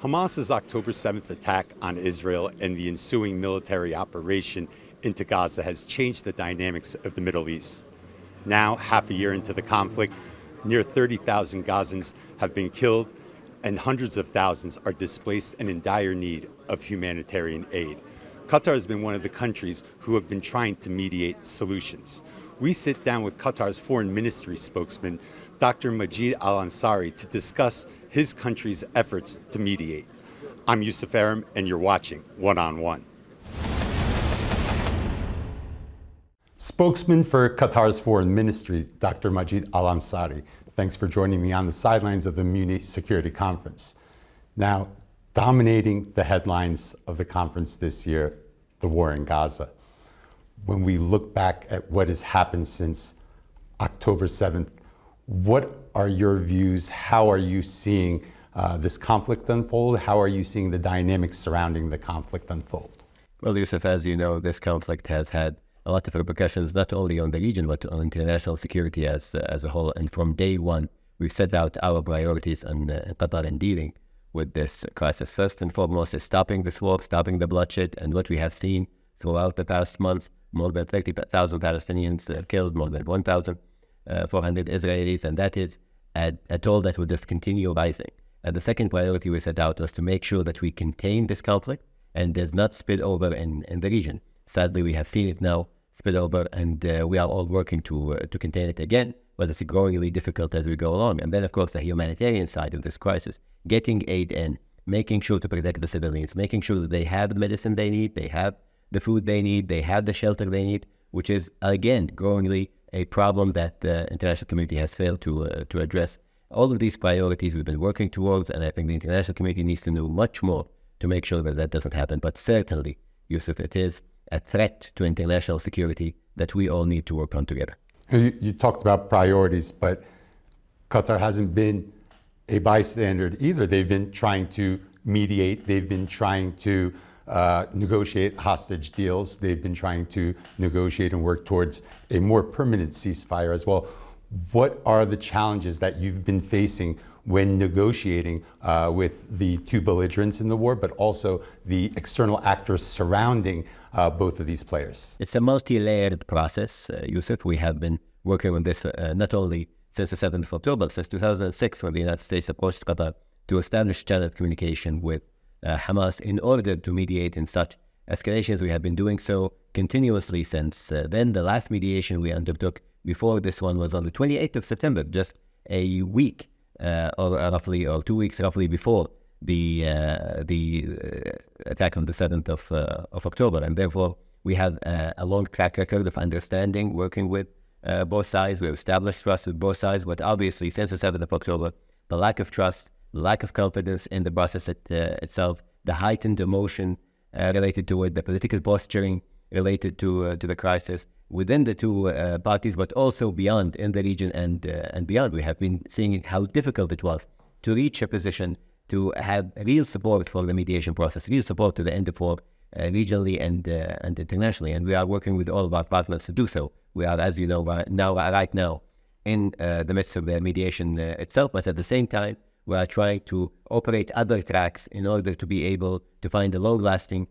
Hamas's October 7th attack on Israel and the ensuing military operation into Gaza has changed the dynamics of the Middle East. Now, half a year into the conflict, near 30,000 Gazans have been killed and hundreds of thousands are displaced and in dire need of humanitarian aid. Qatar has been one of the countries who have been trying to mediate solutions. We sit down with Qatar's foreign ministry spokesman, Dr. Majed al Ansari, to discuss his country's efforts to mediate. I'm Yusuf Aram, and you're watching One on One. Spokesman for Qatar's foreign ministry, Dr. Majed al Ansari, thanks for joining me on the sidelines of the Munich Security Conference. Now, dominating the headlines of the conference this year, the war in Gaza. When we look back at what has happened since October 7th, what are your views? How are you seeing this conflict unfold? How are you seeing the dynamics surrounding the conflict unfold? Well, Yusuf, as you know, this conflict has had a lot of repercussions, not only on the region, but on international security as a whole. And from day one, we've set out our priorities in Qatar in dealing with this crisis. First and foremost is stopping this war, stopping the bloodshed, and what we have seen throughout the past months, more than 30,000 Palestinians killed, more than 1,400 Israelis, and that is a toll that will just continue rising. And the second priority we set out was to make sure that we contain this conflict and does not spill over in the region. Sadly, we have seen it now spill over, and we are all working to contain it again, but it's growingly difficult as we go along. And then, of course, the humanitarian side of this crisis, getting aid in, making sure to protect the civilians, making sure that they have the medicine they need, they have the food they need, they have the shelter they need, which is, again, growingly a problem that the international community has failed to address. All of these priorities we've been working towards, and I think the international community needs to know much more to make sure that that doesn't happen. But certainly, Yusuf, it is a threat to international security that we all need to work on together. You talked about priorities, but Qatar hasn't been a bystander either. They've been trying to mediate. They've been trying to negotiate hostage deals. They've been trying to negotiate and work towards a more permanent ceasefire as well. What are the challenges that you've been facing when negotiating with the two belligerents in the war, but also the external actors surrounding both of these players? It's a multi-layered process, Yusuf. We have been working on this not only since the 7th of October, since 2006, when the United States approached Qatar to establish channel of communication with Hamas in order to mediate in such escalations. We have been doing so continuously since then. The last mediation we undertook before this one was on the 28th of September, just a week or 2 weeks roughly before the attack on the 7th of October. And therefore, we have a long track record of understanding, working with both sides. We have established trust with both sides, but obviously since the 7th of October, the lack of trust, the lack of confidence in the process itself, the heightened emotion related to it, the political posturing related to the crisis within the two parties, but also beyond in the region and beyond. We have been seeing how difficult it was to reach a position to have real support for the mediation process, real support to the end of war regionally and internationally. And we are working with all of our partners to do so. We are, as you know, right now in the midst of the mediation itself, but at the same time, we are trying to operate other tracks in order to be able to find a long-lasting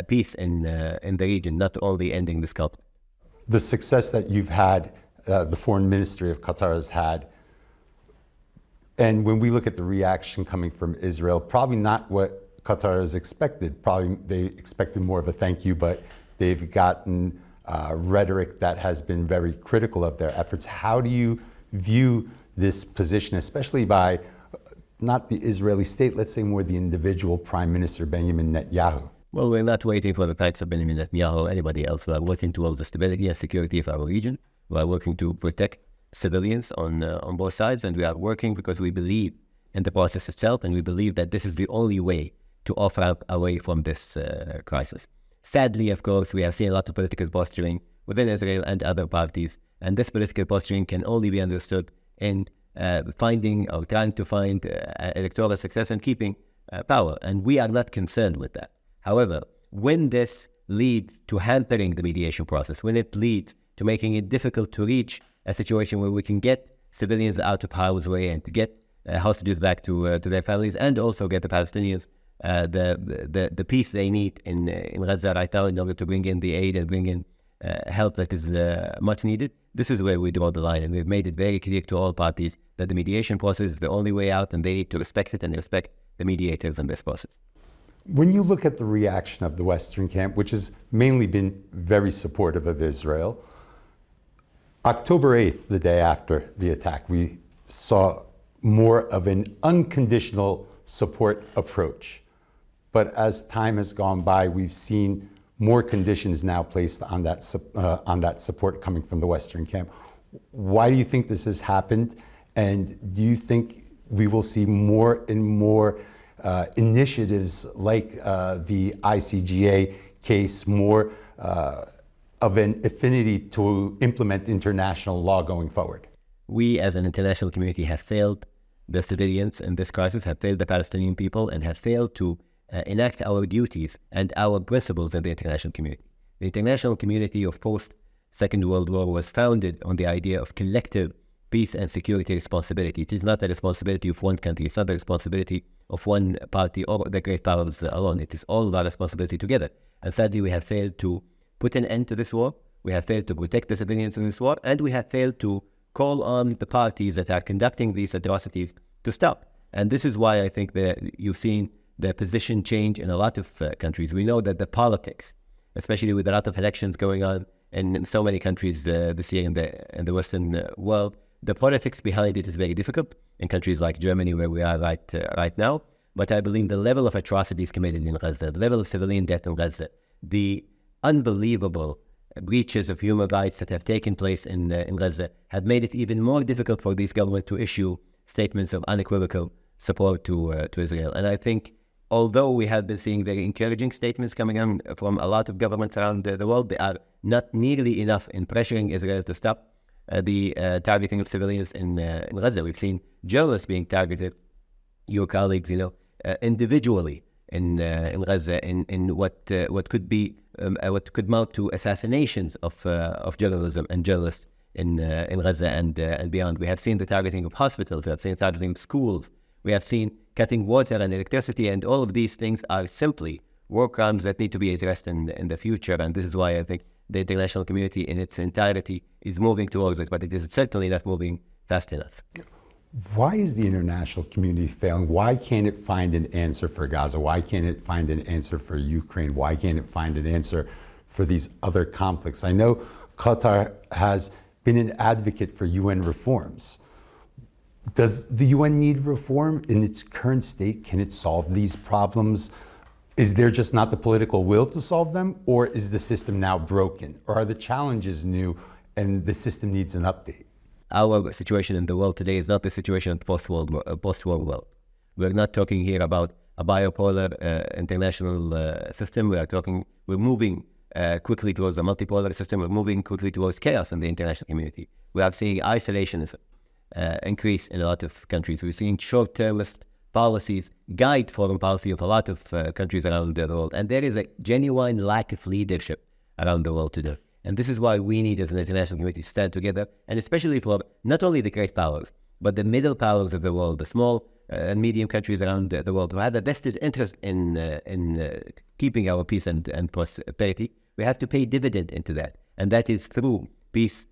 peace in the region, not only ending this conflict. The success that you've had, the foreign ministry of Qatar has had, and when we look at the reaction coming from Israel, probably not what Qatar has expected. Probably they expected more of a thank you, but they've gotten rhetoric that has been very critical of their efforts. How do you view this position, especially by not the Israeli state, let's say more the individual Prime Minister Benjamin Netanyahu? Well, we're not waiting for the thanks of Benjamin Netanyahu or anybody else. We are working towards the stability and security of our region. We are working to protect civilians on both sides, and we are working because we believe in the process itself, and we believe that this is the only way to offer up away from this crisis. Sadly, of course, we have seen a lot of political posturing within Israel and other parties, and this political posturing can only be understood in finding or trying to find electoral success and keeping power, and we are not concerned with that. However, when this leads to hampering the mediation process, when it leads to making it difficult to reach a situation where we can get civilians out of harm's way and to get hostages back to their families, and also get the Palestinians the peace they need in Gaza right now in order to bring in the aid and bring in help that is much needed. This is where we draw the line, and we've made it very clear to all parties that the mediation process is the only way out, and they need to respect it and respect the mediators in this process. When you look at the reaction of the Western camp, which has mainly been very supportive of Israel, October 8th, the day after the attack, we saw more of an unconditional support approach. But as time has gone by, we've seen more conditions now placed on that support coming from the Western camp. Why do you think this has happened? And do you think we will see more and more initiatives like the ICGA case, more of an affinity to implement international law going forward? We as an international community have failed the civilians in this crisis, have failed the Palestinian people, and have failed to enact our duties and our principles in the international community. The international community of post-Second World War was founded on the idea of collective peace and security responsibility. It is not the responsibility of one country. It's not the responsibility of one party or the great powers alone. It is all our responsibility together. And sadly, we have failed to put an end to this war. We have failed to protect the civilians in this war. And we have failed to call on the parties that are conducting these atrocities to stop. And this is why I think that you've seen the position change in a lot of countries. We know that the politics, especially with a lot of elections going on in so many countries this year in the Western world, the politics behind it is very difficult in countries like Germany, where we are right now. But I believe the level of atrocities committed in Gaza, the level of civilian death in Gaza, the unbelievable breaches of human rights that have taken place in Gaza have made it even more difficult for this government to issue statements of unequivocal support to Israel. And I think although we have been seeing very encouraging statements coming on from a lot of governments around the world, they are not nearly enough in pressuring Israel to stop the targeting of civilians in Gaza. We've seen journalists being targeted, your colleagues, individually in Gaza, in what could be what could mount to assassinations of journalism and journalists in Gaza and beyond. We have seen the targeting of hospitals. We have seen targeting of schools. We have seen cutting water and electricity, and all of these things are simply war crimes that need to be addressed in the future. And this is why I think the international community in its entirety is moving towards it, but it is certainly not moving fast enough. Why is the international community failing? Why can't it find an answer for Gaza? Why can't it find an answer for Ukraine? Why can't it find an answer for these other conflicts? I know Qatar has been an advocate for UN reforms. Does the UN need reform in its current state? Can it solve these problems? Is there just not the political will to solve them? Or is the system now broken? Or are the challenges new and the system needs an update? Our situation in the world today is not the situation of post-war world. We're not talking here about a bipolar international system. We're moving quickly towards a multipolar system. We're moving quickly towards chaos in the international community. We are seeing isolationism increase in a lot of countries. We're seeing short-termist policies guide foreign policy of a lot of countries around the world. And there is a genuine lack of leadership around the world today. And this is why we need, as an international community, to stand together, and especially for not only the great powers, but the middle powers of the world, the small and medium countries around the world who have a vested interest in keeping our peace and prosperity. We have to pay dividend into that. And that is through peace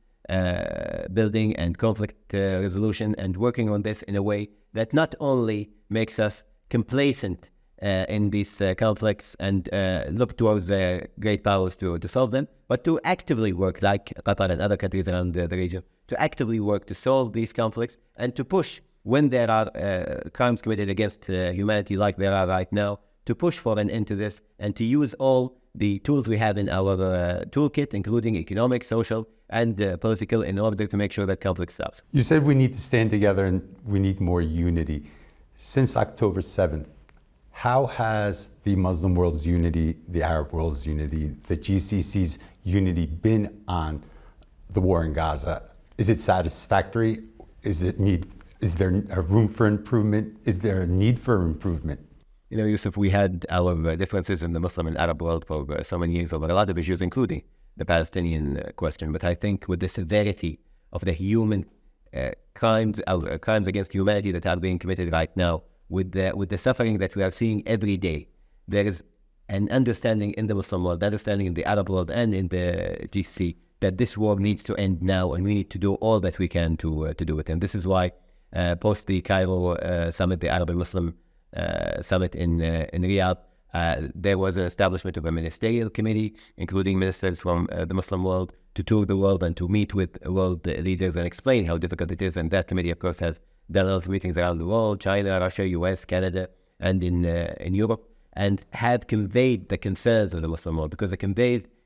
building and conflict resolution, and working on this in a way that not only makes us complacent in these conflicts and look towards the great powers to solve them, but to actively work, like Qatar and other countries around the region, to actively work to solve these conflicts and to push when there are crimes committed against humanity like there are right now, to push for an end to this and to use all the tools we have in our toolkit, including economic, social, and political, in order to make sure that conflict stops. You said we need to stand together and we need more unity. Since October 7th, how has the Muslim world's unity, the Arab world's unity, the GCC's unity been on the war in Gaza? Is it satisfactory? Is there a room for improvement? Is there a need for improvement? Yusuf, we had our differences in the Muslim and Arab world for so many years over a lot of issues, including the Palestinian question. But I think with the severity of the human crimes against humanity that are being committed right now, with the suffering that we are seeing every day, there is an understanding in the Muslim world, understanding in the Arab world and in the GCC, that this war needs to end now, and we need to do all that we can to do it. And this is why, post the Cairo summit, the Arab and Muslim summit in Riyadh, there was an establishment of a ministerial committee, including ministers from the Muslim world, to tour the world and to meet with world leaders and explain how difficult it is. And that committee, of course, has done a lot of meetings around the world, China, Russia, US, Canada, and in Europe, and have conveyed the concerns of the Muslim world, because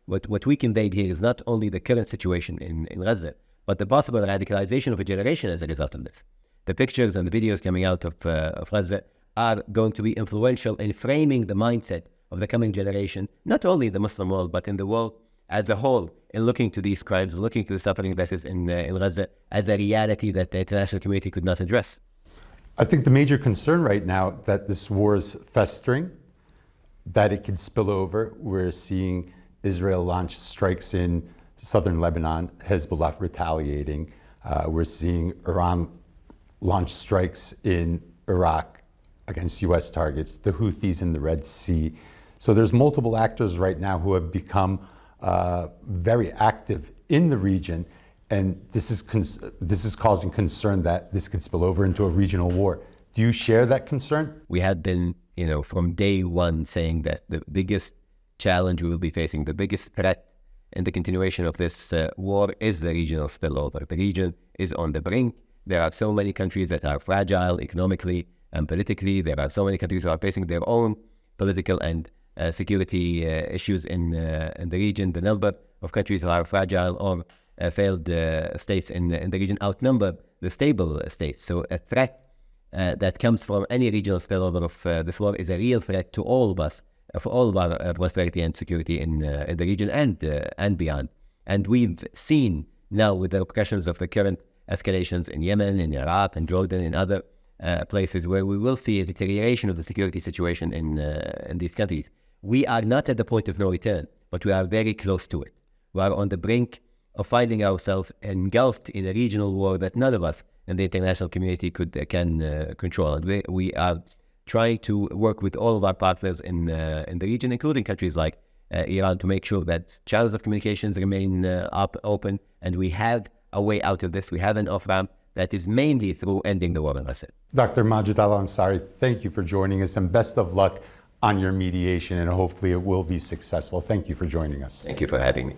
what we conveyed here is not only the current situation in Gaza, but the possible radicalization of a generation as a result of this. The pictures and the videos coming out of Gaza are going to be influential in framing the mindset of the coming generation, not only in the Muslim world, but in the world as a whole, in looking to these crimes, looking to the suffering that is in Gaza as a reality that the international community could not address. I think the major concern right now that this war is festering, that it could spill over. We're seeing Israel launch strikes in southern Lebanon, Hezbollah retaliating. We're seeing Iran launch strikes in Iraq against U.S. targets, the Houthis in the Red Sea. So there's multiple actors right now who have become very active in the region, and this is causing concern that this could spill over into a regional war. Do you share that concern? We had been, from day one saying that the biggest challenge we will be facing, the biggest threat in the continuation of this war is the regional spillover. The region is on the brink. There are so many countries that are fragile economically and politically. There are so many countries who are facing their own political and security issues in the region. The number of countries who are fragile or failed states in the region outnumber the stable states. So a threat that comes from any regional spillover of this war is a real threat to all of us, for all of our prosperity and security in the region and beyond. And we've seen now, with the repercussions of the current escalations in Yemen, in Iraq, and Jordan, and other places, where we will see a deterioration of the security situation in these countries. We are not at the point of no return, but we are very close to it. We are on the brink of finding ourselves engulfed in a regional war that none of us in the international community can control. And we are trying to work with all of our partners in the region, including countries like Iran, to make sure that channels of communications remain open, and we have a way out of this. We have an off-ramp that is mainly through ending the war in Gaza. Dr. Majed al Ansari, thank you for joining us, and best of luck on your mediation, and hopefully it will be successful. Thank you for joining us. Thank you for having me.